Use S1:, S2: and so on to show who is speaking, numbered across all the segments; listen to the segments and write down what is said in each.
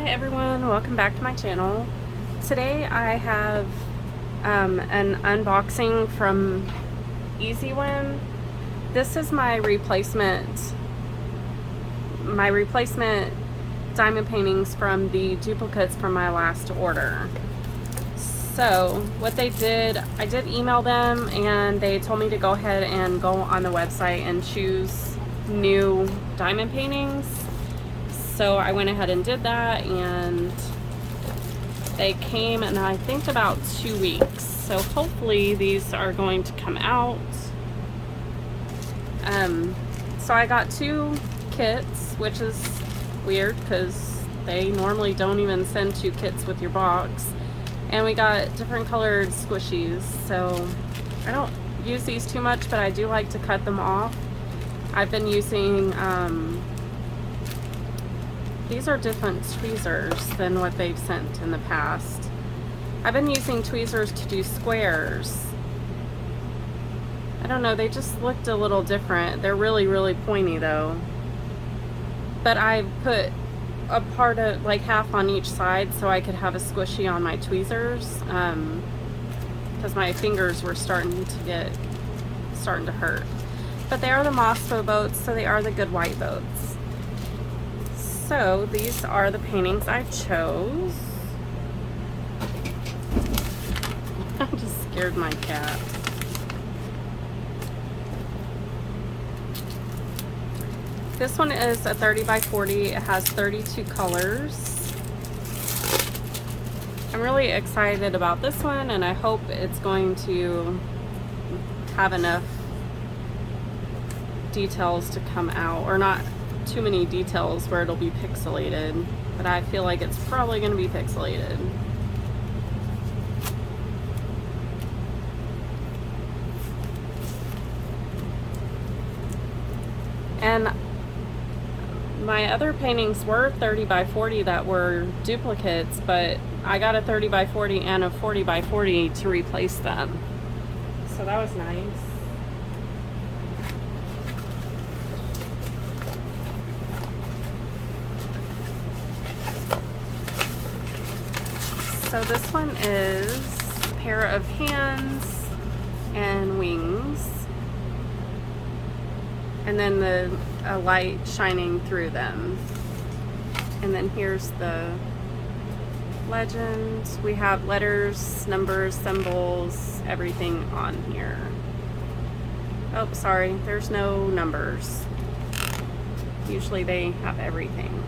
S1: Hi everyone, welcome back to my channel. Today I have an unboxing from Whim. This is my replacement diamond paintings from the duplicates from my last order. So what they did, I did email them and they told me to go ahead and go on the website and choose new diamond paintings. So I went ahead and did that, and they came in I think about 2 weeks. So hopefully these are going to come out. So I got 2 kits, which is weird because they normally don't even send 2 kits with your box. And we got different colored squishies. So I don't use these too much, but I do like to cut them off. I've been using these are different tweezers than what they've sent in the past. I've been using tweezers to do squares. I don't know, they just looked a little different. They're really, really pointy though. But I put a part of, like half on each side so I could have a squishy on my tweezers. Because my fingers were starting to hurt. But they are the Moscow boats, so they are the good white boats. So these are the paintings I chose. I just scared my cat. This one is a 30 by 40. It has 32 colors. I'm really excited about this one, and I hope it's going to have enough details to come out, or not too many details where it'll be pixelated, but I feel like it's probably going to be pixelated. And my other paintings were 30 by 40 that were duplicates, but I got a 30 by 40 and a 40 by 40 to replace them. So that was nice. So this one is a pair of hands and wings, and then a light shining through them. And then here's the legend. We have letters, numbers, symbols, everything on here. Oh, sorry, there's no numbers. Usually they have everything.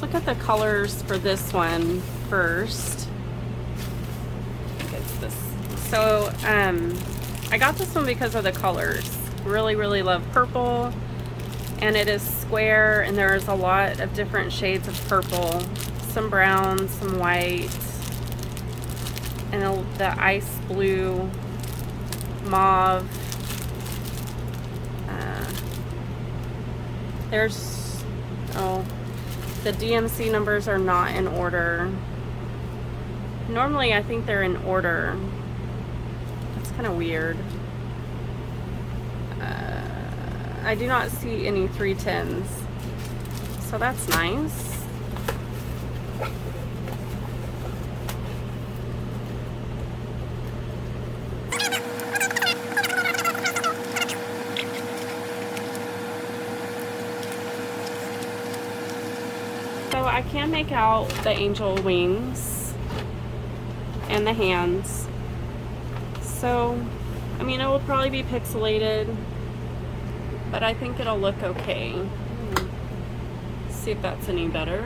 S1: Look at the colors for this one first. I think it's this. So I got this one because of the colors. Really, really love purple, and it is square, and there's a lot of different shades of purple. Some brown, some white, and the ice blue, mauve. The DMC numbers are not in order. Normally I think they're in order. That's kind of weird. I do not see any 310s, so that's nice. So I can make out the angel wings and the hands. So, I mean, it will probably be pixelated, but I think it'll look okay. See if that's any better.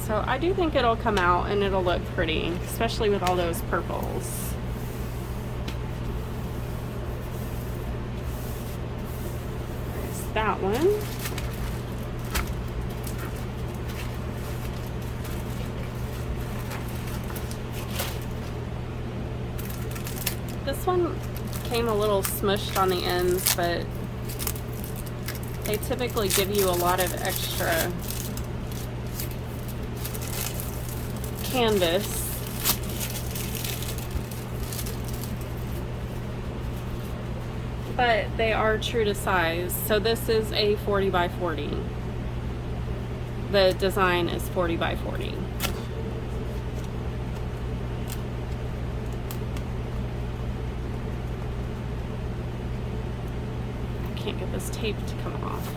S1: So I do think it'll come out and it'll look pretty, especially with all those purples. That one. This one came a little smushed on the ends, but they typically give you a lot of extra canvas but they are true to size. So this is a 40 by 40. The design is 40 by 40. I can't get this tape to come off.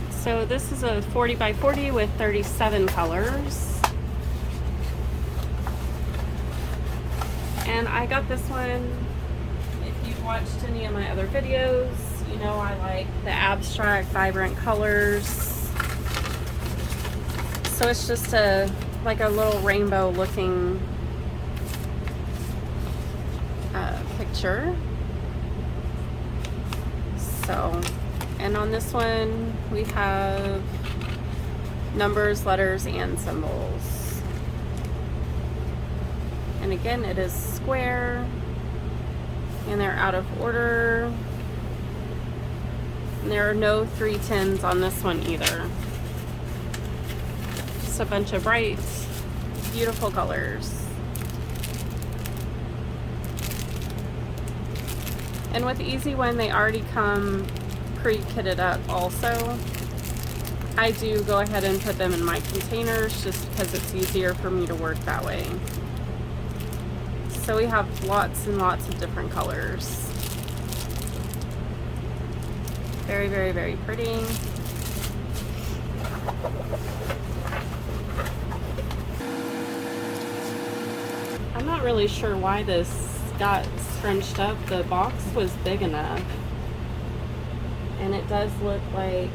S1: So this is a 40 by 40 with 37 colors. And I got this one, if you've watched any of my other videos, you know I like the abstract, vibrant colors. So it's just like a little rainbow looking picture. So, and on this one we have numbers, letters, and symbols. And again, it is square, and they're out of order. And there are no 310s on this one either. Just a bunch of bright, beautiful colors. And with Easy Whim, they already come pre-kitted up also. I do go ahead and put them in my containers just because it's easier for me to work that way. So we have lots and lots of different colors. Very, very, very pretty. I'm not really sure why this got scrunched up. The box was big enough. And it does look like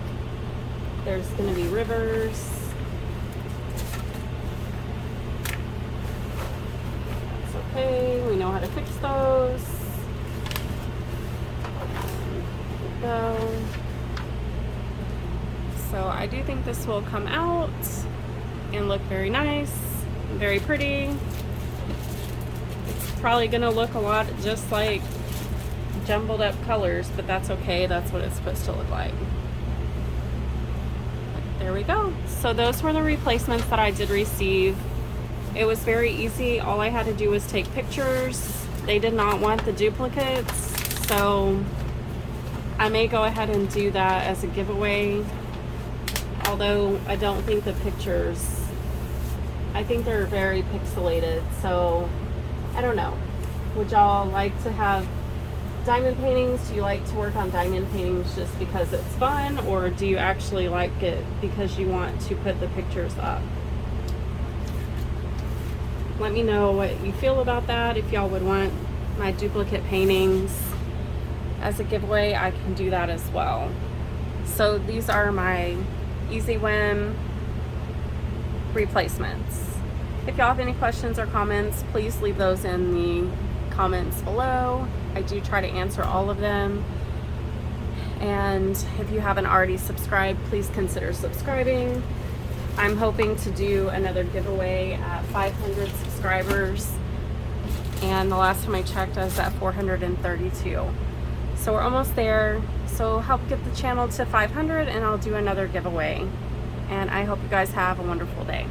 S1: there's going to be rivers. That's okay. We know how to fix those. There we go. So I do think this will come out and look very nice, very pretty. It's probably going to look a lot just like jumbled up colors, but that's okay. That's what it's supposed to look like. There we go. So those were the replacements that I did receive. It was very easy. All I had to do was take pictures. They did not want the duplicates, so I may go ahead and do that as a giveaway. Although I don't think the pictures, I think they're very pixelated, so I don't know. Would y'all like to have diamond paintings? Do you like to work on diamond paintings just because it's fun, or do you actually like it because you want to put the pictures up? Let me know what you feel about that. If y'all would want my duplicate paintings as a giveaway, I can do that as well. So these are my Easy Whim replacements. If y'all have any questions or comments, please leave those in the comments below. I do try to answer all of them. And if you haven't already subscribed, please consider subscribing. I'm hoping to do another giveaway at 500 subscribers. And the last time I checked, I was at 432. So we're almost there. So help get the channel to 500 and I'll do another giveaway. And I hope you guys have a wonderful day.